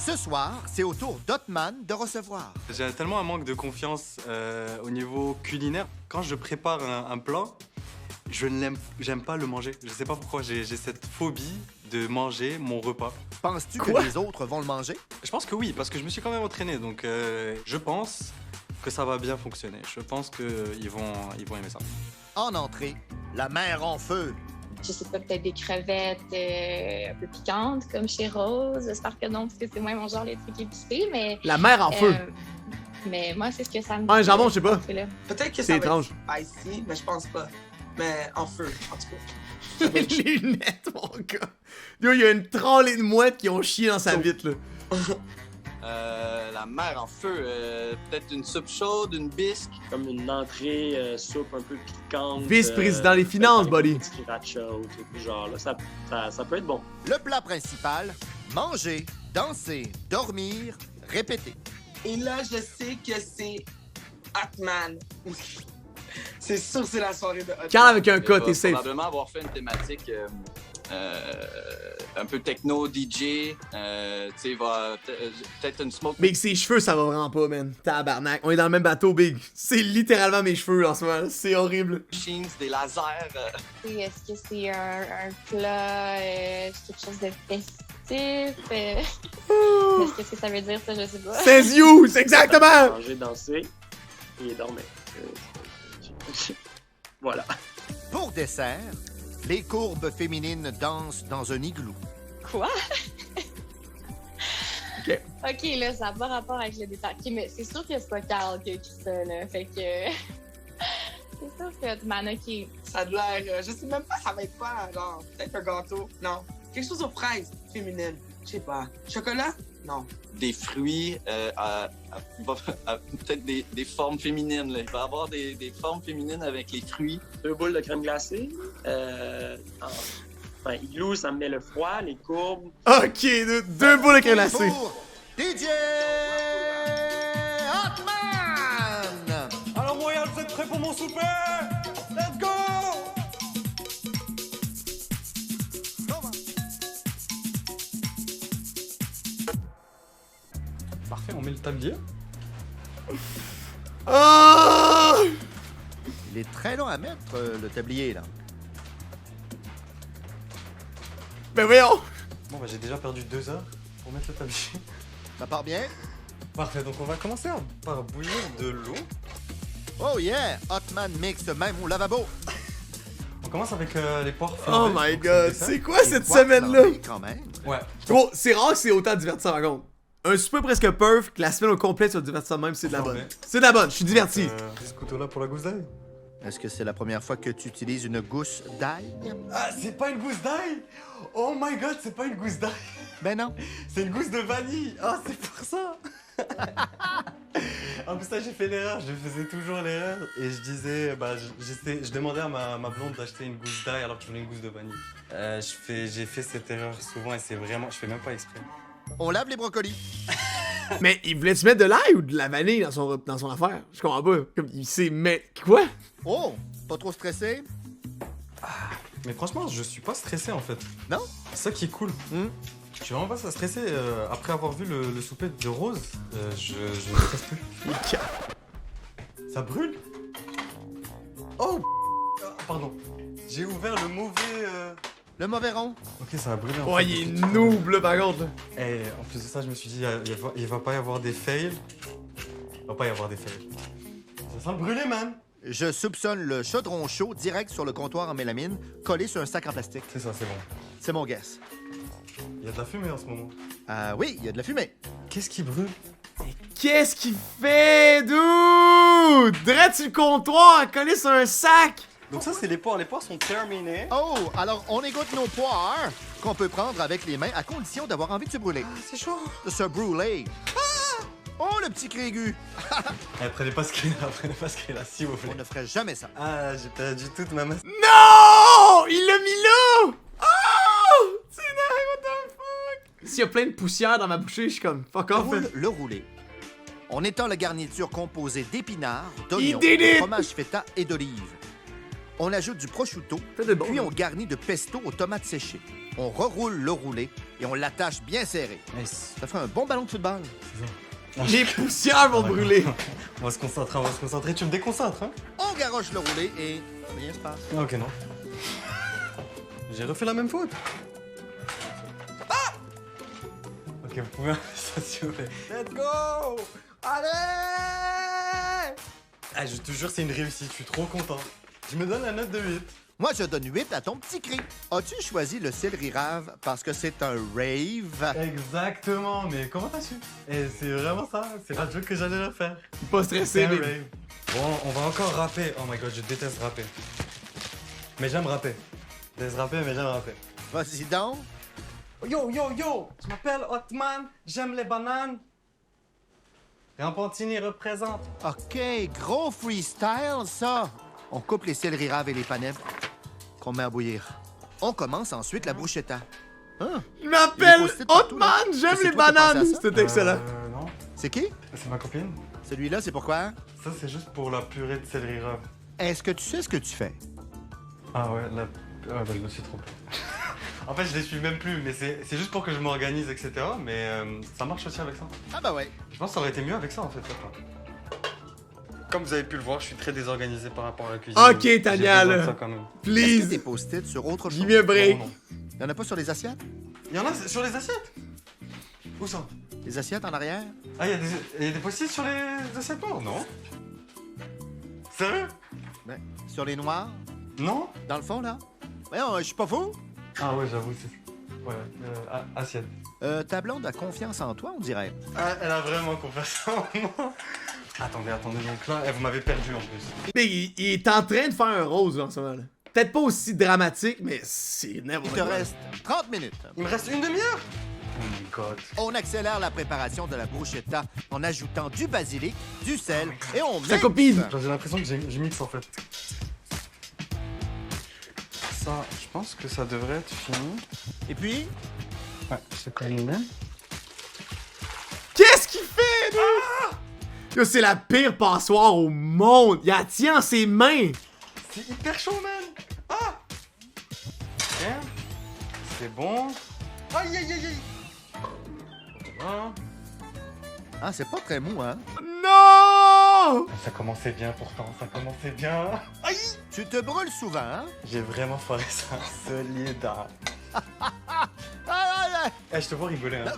Ce soir, c'est au tour d'Hotman de recevoir. J'ai tellement un manque de confiance au niveau culinaire. Quand je prépare un plat, j'aime pas le manger. Je sais pas pourquoi, j'ai cette phobie de manger mon repas. Penses-tu que les autres vont le manger? Je pense que oui, parce que je me suis quand même entraîné, donc je pense que ça va bien fonctionner. Je pense qu'ils vont aimer ça. En entrée, la mer en feu. Je sais pas, peut-être des crevettes un peu piquantes, comme chez Rose. J'espère que non, parce que c'est moins mon genre, les trucs épicés, mais... La mer en feu. Mais moi, c'est ce que ça me... Un jambon, je sais pas. Peut-être que C'est ça étrange. va être spicy, mais je pense pas. Mais en feu, en tout cas. Les lunettes, mon gars. Yo, il y a une trolley de mouettes qui ont chié dans sa vitre, là. La mer en feu, peut-être une soupe chaude, une bisque. Comme une entrée soupe un peu piquante. Vice-président des finances, buddy. Sriracha ou truc du genre, là. Ça peut être bon. Le plat principal, manger, danser, dormir, répéter. Et là, je sais que c'est Hotman. C'est sûr que c'est la soirée de Hotman. Quand avec un cas, t'es Il va safe. probablement avoir fait une thématique un peu techno, DJ. Tu sais, il va peut-être une smoke. Big, ses cheveux, ça va vraiment pas, man. Tabarnak. On est dans le même bateau, Big. C'est littéralement mes cheveux, là, en ce moment. C'est horrible. Machines, des lasers. Est-ce que c'est un plat, quelque chose de festif? Qu'est-ce que ça veut dire, ça? Je sais pas. Says you! C'est exactement! Manger, danser et dormir. Voilà. Pour dessert, les courbes féminines dansent dans un igloo. Quoi? Ok. Ok, là, ça n'a pas rapport avec le détail. Ok, mais c'est sûr que c'est pas Carl qui a écrit ça, là. Fait que... c'est sûr que Hotman, ok. Ça a de l'air... je sais même pas ça va être quoi, genre. Peut-être un gâteau. Non. Quelque chose aux fraises féminines. Je sais pas. Chocolat? Non. Des fruits, peut-être des formes féminines. Là. Il va y avoir des formes féminines avec les fruits. 2 boules de crème glacée. Igloo, ça me met le froid, les courbes. Ok, deux boules de crème glacée. Pour DJ Hotman! Alors Montréal, vous êtes prêts pour mon souper? Let's go! Parfait, on met le tablier. Oh! Il est très long à mettre, le tablier, là. Ben voyons! Bon, bah j'ai déjà perdu 2 heures pour mettre le tablier. Ça part bien? Parfait, donc on va commencer par bouillir de l'eau. Oh yeah! Hotman mixe même au lavabo. On commence avec les poires Oh flambées, my donc god, c'est c'est quoi cette Quoi, semaine-là? flambé, quand même. Ouais. Gros, c'est rare que c'est autant divertissant, par contre. Un souper presque perf, que la semaine au complet soit divertissant de même, c'est de la bonne. Ouais. C'est de la bonne, je suis diverti. Ce couteau-là pour la gousse d'ail. Est-ce que c'est la première fois que tu utilises une gousse d'ail? Ah, c'est pas une gousse d'ail! Oh my god, c'est pas une gousse d'ail! Ben non. C'est une gousse de vanille! Ah, c'est pour ça! En plus, ça, j'ai fait l'erreur, je faisais toujours l'erreur. Et je disais, je demandais à ma blonde d'acheter une gousse d'ail alors que je voulais une gousse de vanille. J'ai fait cette erreur souvent et c'est vraiment, je fais même pas exprès. On lave les brocolis. Mais il voulait-tu mettre de l'ail ou de la vanille dans son affaire? Je comprends pas. Comme il sait mettre. Quoi? Oh! Pas trop stressé? Mais franchement, je suis pas stressé en fait. Non? C'est ça qui est cool. Je suis vraiment pas stressé. Après avoir vu le souper de Rose, je ne stresse plus. Ça brûle? Oh! Pardon. J'ai ouvert le mauvais... Le mauvais rond? Ok, ça a brûlé en Oh, fait. il est noob là par contre. Et en plus de ça, je me suis dit, il va pas y avoir des fails. Il va pas y avoir des fails. Ça sent le brûler, man! Je soupçonne le chaudron chaud direct sur le comptoir en mélamine, collé sur un sac en plastique. C'est ça, c'est bon. C'est mon guess. Il y a de la fumée en ce moment. Oui, il y a de la fumée. Qu'est-ce qui brûle? Qu'est-ce qu'il fait, dude? Drette sur le comptoir, collé sur un sac. Donc ça, c'est les poires. Les poires sont terminées. Oh, alors on égoutte nos poires qu'on peut prendre avec les mains à condition d'avoir envie de se brûler. Ah, c'est chaud. De se brûler. Oh, le petit crégu. Prenez pas ce qu'il est là, s'il vous On plaît. ne ferait jamais ça. Ah, j'ai perdu toute ma masse. Non! Il l'a mis là! Oh! C'est dingue, what the fuck? S'il y a plein de poussière dans ma bouchée, je suis comme fuck off. Roule le roulé. On étend la garniture composée d'épinards, d'oignons, did it! de fromage feta et d'olives. On ajoute du prosciutto, Fait de bon. puis on garnit de pesto aux tomates séchées. On reroule le roulé et on l'attache bien serré. Nice. Ça fait un bon ballon de football. Les poussières vont brûler. On va se concentrer. Tu me déconcentres, hein? On garoche le roulé et rien se passe. Ok, non. J'ai refait la même faute. Ah! Ok, vous pouvez ça s'il vous plaît. Let's go! Allez! Ah, je te jure, c'est une réussite. Je suis trop content. Je me donne la note de 8. Moi, je donne 8 à ton petit cri. As-tu choisi le céleri rave parce que c'est un rave? Exactement, mais comment t'as su? Et c'est vraiment ça, c'est la joke que j'allais leur faire. Pas C'est stressé, un mais. rave. Bon, on va encore rapper. Oh my god, je déteste rapper. Mais j'aime rapper. Je déteste rapper, mais j'aime rapper. Vas-y donc. Yo, yo, yo! Je m'appelle Hotman, j'aime les bananes. Rampantini représente. OK, gros freestyle, ça. On coupe les céleri raves et les panais qu'on met à bouillir. On commence ensuite la bruschetta. Hein? Je m'appelle Il est posté partout, là. Hotman, j'aime C'est les toi qui as pensé à bananes. ça? C'était excellent. Non, C'est qui? c'est ma copine. Celui-là, c'est pourquoi? Ça, c'est juste pour la purée de céleri rave. Est-ce que tu sais ce que tu fais? Ah ouais, là. Ah bah, je me suis trompé. En fait, je les suis même plus, mais c'est juste pour que je m'organise, etc. Mais ça marche aussi avec ça. Ah bah ouais. Je pense que ça aurait été mieux avec ça, en fait. Comme vous avez pu le voir, je suis très désorganisé par rapport à la cuisine. Ok, J'ai Tania, besoin de là. ça quand même. Est-ce que des Please. post-it sur autre chose? Give me a break. Non, non. Il y en a pas sur les assiettes? Il y en a sur les assiettes. Où ça? Les assiettes en arrière? Ah, il y a des post-it sur les assiettes noires? Non. Sérieux? Ben, sur les noirs? Non? Dans le fond, là? Voyons, je suis pas fou. Ah ouais, j'avoue, c'est... Ouais, assiette. Ta blonde a confiance en toi, on dirait. Ah, elle a vraiment confiance en moi. Attendez, donc là, vous m'avez perdu en plus. Mais il est en train de faire un rose, là, en ce moment. Là. Peut-être pas aussi dramatique, mais c'est Il n'importe te quoi. reste 30 minutes. Il me reste une demi-heure? Oh my god. On accélère la préparation de la bruschetta en ajoutant du basilic, du sel et on Sa mixe. copine. J'ai l'impression que j'ai mixe en fait. Ça, je pense que ça devrait être fini. Et puis, Ouais, c'est terminé. Qu'est-ce qu'il fait, dude? Yo, c'est la pire passoire au monde. Il la tient en ses mains. C'est hyper chaud, man! Ah! Ok. C'est bon. Aïe, aïe, aïe, aïe! Voilà. ah, c'est pas très mou, hein? Non! Ça commençait bien pourtant, ça commençait bien. Aïe! Tu te brûles souvent, hein? J'ai vraiment foiré ça. Solide. Ah, Eh, je te vois rigoler, hein.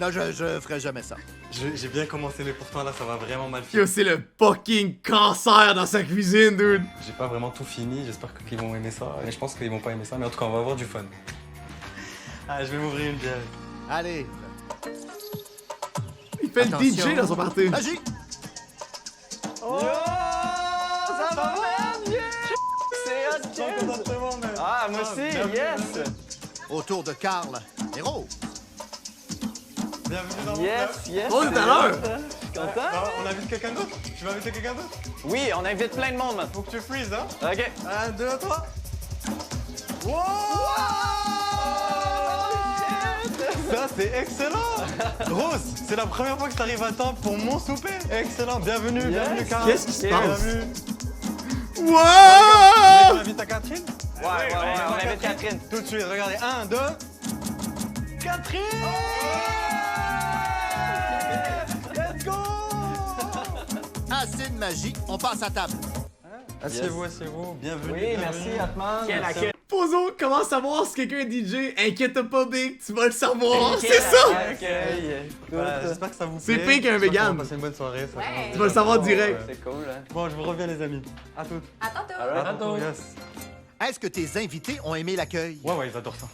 non, je ferai jamais ça. J'ai bien commencé, mais pourtant là, ça va vraiment mal Yo, finir. c'est le fucking cancer dans sa cuisine, dude. J'ai pas vraiment tout fini, j'espère qu'ils vont aimer ça. Mais je pense qu'ils vont pas aimer ça, mais en tout cas, on va avoir du fun. Ah, je vais m'ouvrir une bière. Allez, Il fait attention. le DJ dans son party. Magie! Oh! Ça va, man! C'est hot, Ah, moi aussi, yes! Au tour de Carl et Rose. Bienvenue dans mon Yes, club. yes! Oh, tout à l'heure. Je suis content. Ah, on invite quelqu'un d'autre? Tu vas inviter quelqu'un d'autre? Oui, on invite plein de monde, man. Faut que tu freezes, hein? OK. 1, 2, 3. Ça, c'est excellent! Rose, c'est la première fois que t'arrives à temps pour mon souper. Excellent, bienvenue, bienvenue, Carl. Qu'est-ce qui se Ok. passe? Bienvenue. Wow! On invite à Catherine? Ouais, on invite Catherine. Tout de suite, regardez. 1, 2. Catherine! Let's go! Assez de magie, on passe à table. Asseyez-vous, asseyez-vous. Bienvenue. Oui, merci, Atman. Merci. Pozo, comment savoir si quelqu'un est DJ? Inquiète pas, Big, tu vas le savoir, c'est ça! Voilà, j'espère que ça vous C'est plaît. pire qu'un J'espère vegan. qu'on va passer une bonne soirée. Ça Ouais. commence Tu vas le savoir déjà. direct. C'est cool, hein. Bon, je vous reviens, les amis. À toutes. À tantôt. Alright. À tantôt. Yes. Est-ce que tes invités ont aimé l'accueil? Ouais, ils adorent ça.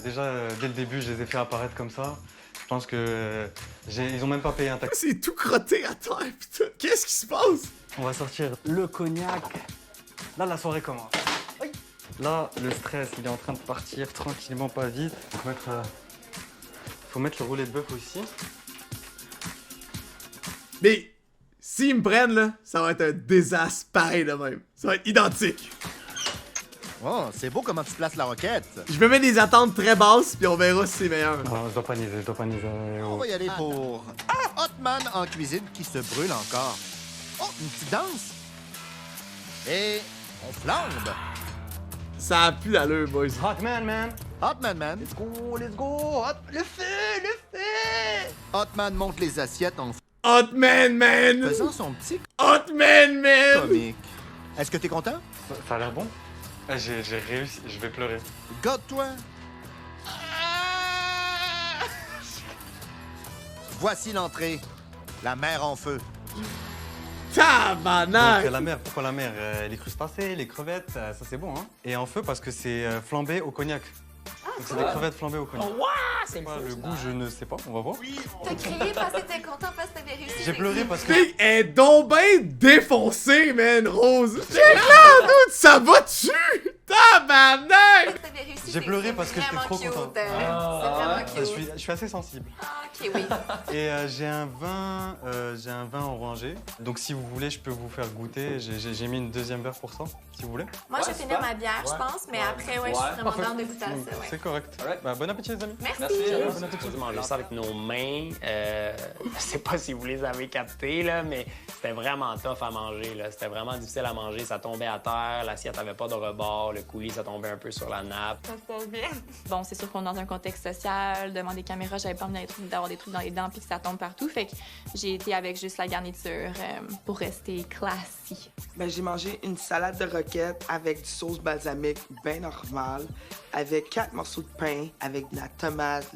Déjà, dès le début, je les ai fait apparaître comme ça. Je pense que ils ont même pas payé un taxi. C'est tout crotté à terre, putain. Qu'est-ce qui se passe? On va sortir le cognac. Là, la soirée commence. Aïe. Là, le stress, il est en train de partir tranquillement, pas vite. Faut mettre le roulet de bœuf aussi. Mais, s'ils me prennent, là, ça va être un désastre pareil de même. Ça va être identique. Oh, c'est beau comment tu places la roquette. Je me mets des attentes très basses, puis on verra si c'est meilleur. Non, je dois pas niaiser, On va y aller pour Hotman en cuisine qui se brûle encore. Oh, une petite danse. Et On flambe. Ça a plus d'allure, boys. Hot man. Hotman Man. Let's go. Le feu. Hotman monte les assiettes en Hotman Man! faisant son petit Hotman Man! comique. Est-ce que t'es content? Ça a l'air bon. J'ai réussi, je vais pleurer. Garde-toi. Voici l'entrée. La mer en feu. Tabarnak! Donc la mer, pourquoi la mer? Les crustacés, les crevettes, ça c'est bon, hein. Et en feu parce que c'est flambé au cognac. Donc c'est des crevettes flambées au cognac. C'est Quoi, le goût, je ne sais pas, on va voir. T'as crié parce que t'es content parce que t'avais réussi. J'ai pleuré parce que... Pig est donc ben défoncée, man, Rose! J'ai là, dude, ça va-tu? Tabarnak! J'ai pleuré parce que j'étais trop content. C'est vraiment cute. Je suis assez sensible. Ok, oui. Et j'ai un vin orangé. Donc si vous voulez, je peux vous faire goûter. J'ai mis une deuxième verre pour ça, si vous voulez. Moi, je vais finir ma bière, je pense, mais après, ouais, je suis vraiment Parfait. dans de goûter à ça, ouais. C'est correct. Bah, bon appétit les amis. Merci. Bon appétit. On a mangé ça avec nos mains. Je sais pas si vous les avez captés, là, mais c'était vraiment tough à manger. C'était vraiment difficile à manger. Ça tombait à terre, l'assiette avait pas de rebord, le coulis, ça tombait un peu sur la nappe. Ça se passe bien. Bon, c'est sûr qu'on est dans un contexte social, devant des caméras, j'avais pas envie d'avoir des trucs dans les dents puis que ça tombe partout. Fait que j'ai été avec juste la garniture pour rester classique. Ben, j'ai mangé une salade de roquettes avec du sauce balsamique bien normal, avec 4 morceaux de pain, avec de la tomate,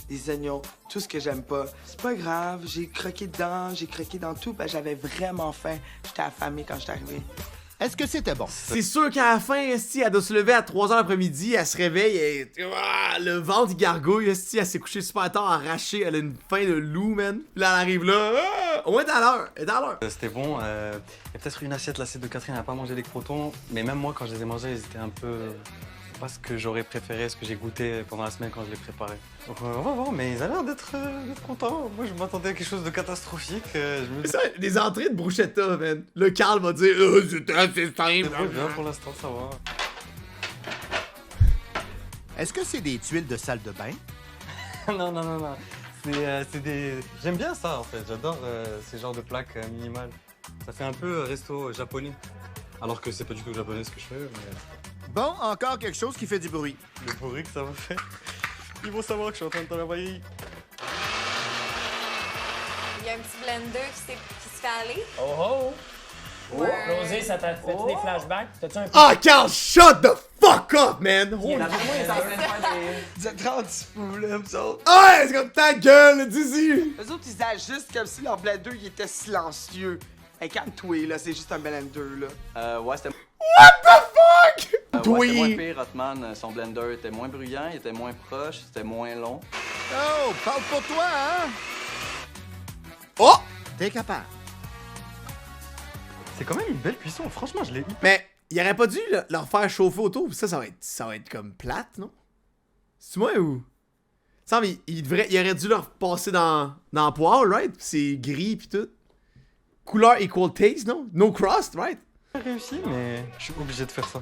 des oignons, tout ce que j'aime pas. C'est pas grave, j'ai croqué dedans, j'ai croqué dans tout, ben, j'avais vraiment faim. J'étais affamé quand j'étais arrivé. Est-ce que c'était bon? C'est sûr qu'à la fin, esti, elle doit se lever à 3h l'après-midi, elle se réveille, et le ventre il gargouille, esti, elle s'est couchée super tard, arrachée, elle a une faim de loup, man. Puis là, elle arrive là, au moins elle est à l'heure, elle est à l'heure. C'était bon. Il y a peut-être une assiette, l'assiette de Catherine, elle n'a pas mangé les crotons. Mais même moi, quand je les ai mangés, ils étaient un peu... pas ce que j'aurais préféré, ce que j'ai goûté pendant la semaine quand je les préparais. Donc on va voir, mais ils ont l'air d'être contents. Moi, je m'attendais à quelque chose de catastrophique. Je me C'est ça, des entrées de bruschetta, man. Le Carl va dire, c'était assez simple. C'est bien pour l'instant, ça va. Est-ce que c'est des tuiles de salle de bain? Non. C'est des... J'aime bien ça, en fait. J'adore ces genres de plaques minimales. Ça fait un peu resto japonais. Alors que c'est pas du tout japonais ce que je fais, mais... Bon, encore quelque chose qui fait du bruit. Le bruit que ça va faire. Ils vont savoir que je suis en train de travailler. Il y a un petit blender qui se fait aller. Oh! Ouais. Rosé, ça t'a fait des flashbacks? T'as-tu un peu... Ah, Carl, shut the fuck up, man! Holy Vous êtes rendus fous, là, vous autres. Ah, c'est comme ta gueule, Dizzy! Eux autres, ils agissent comme si leur blender, il était silencieux. Hey, calme-toi, là, c'est juste un blender, là. Ouais, c'était What the fuck? ouais, c'était moins Oui! pire, Hotman. Son blender était moins bruyant, il était moins proche, c'était moins long. Oh, parle pour toi, hein? Oh! T'es capable. C'est quand même une belle cuisson, franchement, je l'ai eu. Mais il aurait pas dû leur faire chauffer autour, ça va être comme plate, non? C'est moi ou? Ça mais il aurait dû leur passer dans le poêle, right? C'est gris pis tout. Couleur equal taste, non? No crust, right? J'ai réussi, mais je suis obligé de faire ça.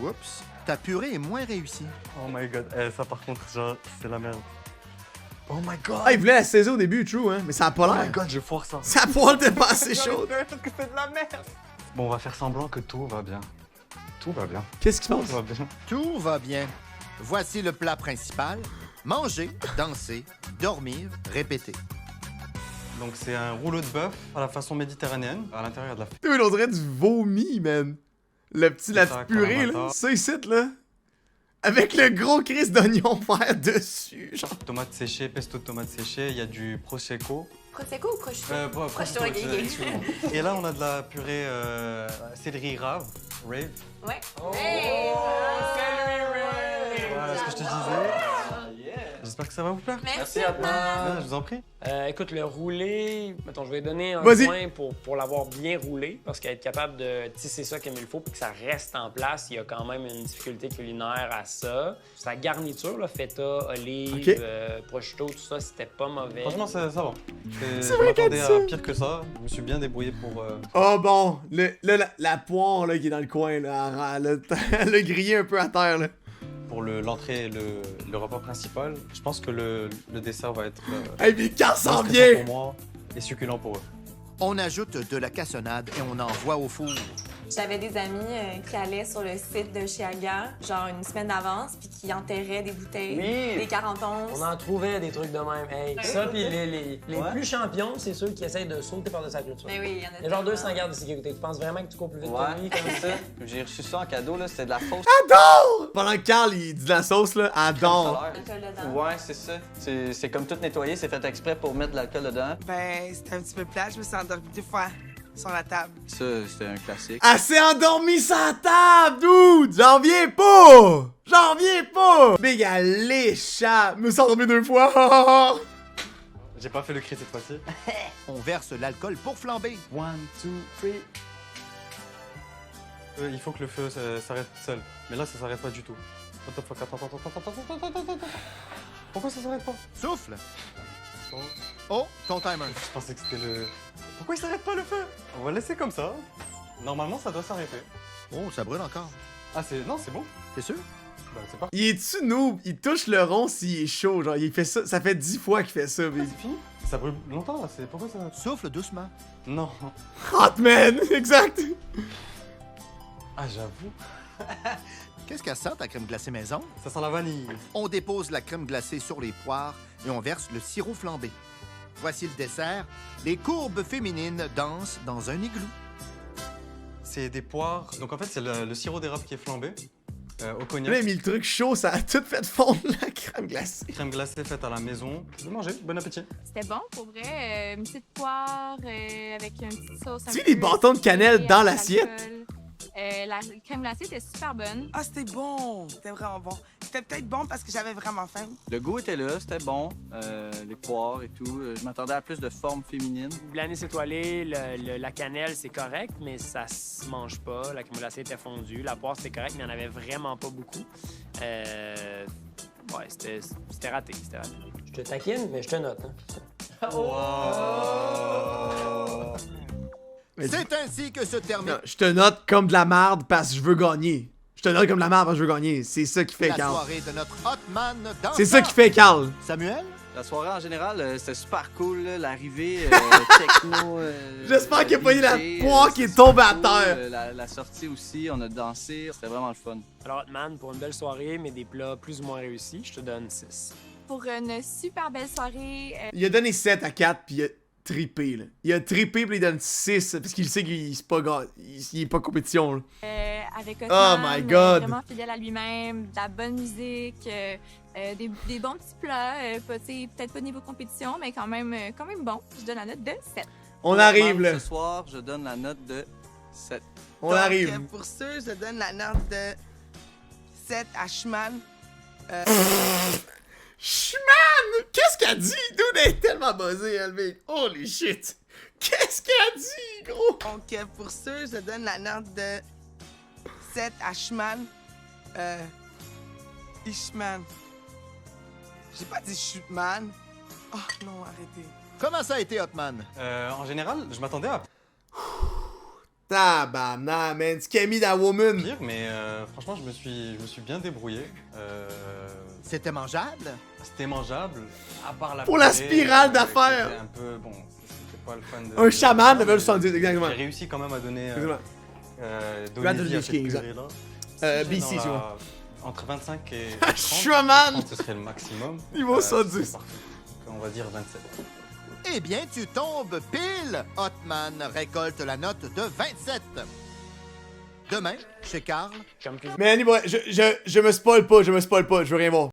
Oups. Ta purée est moins réussie. Oh my god, ça par contre, genre, c'est la merde. Oh my god! Ah, il voulait la saisir au début, true, hein? Mais ça a pas Oh l'air. my god, je foire ça. Sa poêle était pas assez chaude. Parce que c'est de la merde! Bon, on va faire semblant que tout va bien. Tout va bien. Qu'est-ce qui se Tout passe? va bien. Tout va bien. Voici le plat principal. Manger, danser, dormir, répéter. Donc c'est un rouleau de bœuf à la façon méditerranéenne, à l'intérieur de la... Dude, on dirait du vomi, man. La petite purée, là. Ça ici, là. Avec le gros crise d'oignon vert dessus. Genre. Tomates séchées, pesto de tomates séchées, il y a du prosecco. Prosecco ou prosciutto? Prosciutto, excuse-moi. Et là, on a de la purée céleri rave. Ouais. Hey, voilà ce que je te disais. J'espère que ça va vous plaire. Merci, Je vous en prie. Écoute, le roulé, mettons, je vais donner un Vas-y. point pour l'avoir bien roulé, parce qu'être capable de tisser ça comme il faut puis que ça reste en place, il y a quand même une difficulté culinaire à ça. Sa garniture, là, feta, olive, Ok. prosciutto, tout ça, c'était pas mauvais. Franchement, ça va. C'est Je vrai qu'elle m'attendais dit ça. à pire que ça. Je me suis bien débrouillé pour... Oh bon, la poire là, qui est dans le coin, là, elle a grillé un peu à terre. Là. Pour l'entrée et le repas principal. Je pense que le dessert va être... Hey, mais quand ça stressant vient! pour moi et succulent pour eux. On ajoute de la cassonade et on envoie au four. J'avais des amis qui allaient sur le site de Chiaga, genre une semaine d'avance, puis qui enterraient des bouteilles, Oui. des 41. On en trouvait des trucs de même. Hey, ça, puis les plus champions, c'est ceux qui essayent de sauter par-dessus la clôture. Mais oui, il y en a Il y a genre tellement. 200 gardes de sécurité. Tu penses vraiment que tu cours plus vite que Ouais, lui? comme ça. J'ai reçu ça en cadeau, là. C'était de la fausse. Adore! Pendant que Carl, il dit de la sauce, là, adore. Alcool dedans. Ouais, c'est ça. C'est comme tout nettoyé, c'est fait exprès pour mettre de l'alcool dedans. Ben, c'était un petit peu plat, je me suis endormie 2 fois sur la table. Ça, c'était un classique. Elle s'est endormie sur la table, dude! J'en reviens pas! J'en reviens pas! Big, elle l'échappe! Me suis endormi 2 fois! J'ai pas fait le cri cette fois-ci. On verse l'alcool pour flamber. 1, 2, 3. Il faut que le feu s'arrête seul. Mais là, ça s'arrête pas du tout. What the fuck, attends. Pourquoi ça s'arrête pas? Souffle. Oh, Oh, ton timer. je pensais que c'était le... Pourquoi il s'arrête pas le feu? On va laisser comme ça. Normalement, ça doit s'arrêter. Oh, ça brûle encore. Ah, c'est... Non, c'est bon. T'es sûr? Bah, c'est parti. Il est-tu noob? Il touche le rond s'il est chaud, genre, il fait ça, ça fait 10 fois qu'il fait ça, Ah, big. c'est fini? Ça brûle longtemps, là. Pourquoi ça... Souffle doucement. Non. Hot man! Exact! Ah, j'avoue. Qu'est-ce qu'elle sent, ta crème glacée maison? Ça sent la vanille. On dépose la crème glacée sur les poires et on verse le sirop flambé. Voici le dessert. Les courbes féminines dansent dans un igloo. C'est des poires. Donc, en fait, c'est le sirop d'érable qui est flambé. Au Là, il a cognac. mis le truc chaud, ça a tout fait fondre la crème glacée. Crème glacée faite à la maison. Je vais manger. Bon appétit. C'était bon, pour vrai. Une petite poire avec une petite sauce. Tu sais, des bâtons de cannelle dans l'assiette? La crème glacée était super bonne. Ah, c'était bon! C'était vraiment bon. C'était peut-être bon parce que j'avais vraiment faim. Le goût était là, c'était bon. Les poires et tout. Je m'attendais à plus de forme féminine. L'anis étoilé, la cannelle, c'est correct, mais ça se mange pas. La crème glacée était fondue. La poire, c'était correct, mais il n'y en avait vraiment pas beaucoup. Ouais, c'était raté, c'était raté. Je te taquine, mais je te note. Hein. C'est ainsi que se termine Non, je te note comme de la merde parce que je veux gagner. Je te note comme de la merde parce que je veux gagner. C'est ça qui fait la Carl. soirée de notre Hotman danseur. C'est ça qui fait Carl. Samuel? La soirée en général, c'était super cool. là. L'arrivée, techno. J'espère qu'il n'y a pas eu la DJ, poire qui est c'était tombée à cool. terre. La sortie aussi, on a dansé. C'était vraiment le fun. Alors, Hotman, pour une belle soirée, mais des plats plus ou moins réussis, je te donne 6. Pour une super belle soirée, Il a donné 7 à 4 puis il a trippé, là. Il a trippé puis il donne 6 parce qu'il sait qu'il est pas il est pas compétition, là. avec Oh Hotman, my God. vraiment fidèle à lui-même, de la bonne musique, des bons petits plats, peut-être pas de niveau compétition, mais quand même bon. Je donne la note de 7. On arrive, Hotman, là. Ce soir, je donne la note de 7. On Donc, arrive. Pour ça, je donne la note de 7 à Schman. Schman! Qu'est-ce qu'elle dit? Dude, elle est tellement buzzée, elle, mec. Holy shit! Qu'est-ce qu'elle dit, gros? Donc, pour ça, je donne la note de 7 à Schman. Ishman. J'ai pas dit Schutman. Oh non, arrêtez. Comment ça a été, Hotman? En général, je m'attendais à Tabarnak, man. Tu qu'elle mis la woman. pire, mais franchement, je me suis bien débrouillé. C'était mangeable? C'était mangeable, à part la Pour la purée, spirale d'affaires. C'était un peu, bon, c'était pas le fun de... Un chaman level 70, exactement. J'ai réussi quand même à donner... Excuse-moi. donner Grand vie à King, cette exact. purée-là. BC, Dans tu la- vois. Entre 25 et Ah, 30, chaman! 30, ce serait le maximum. Niveau 110. c'est parfait. Donc, on va dire 27. Eh bien, tu tombes pile! Hotman récolte la note de 27. Demain, chez Carl, Comme plus Mais anyway, je me spoil pas, je veux rien voir.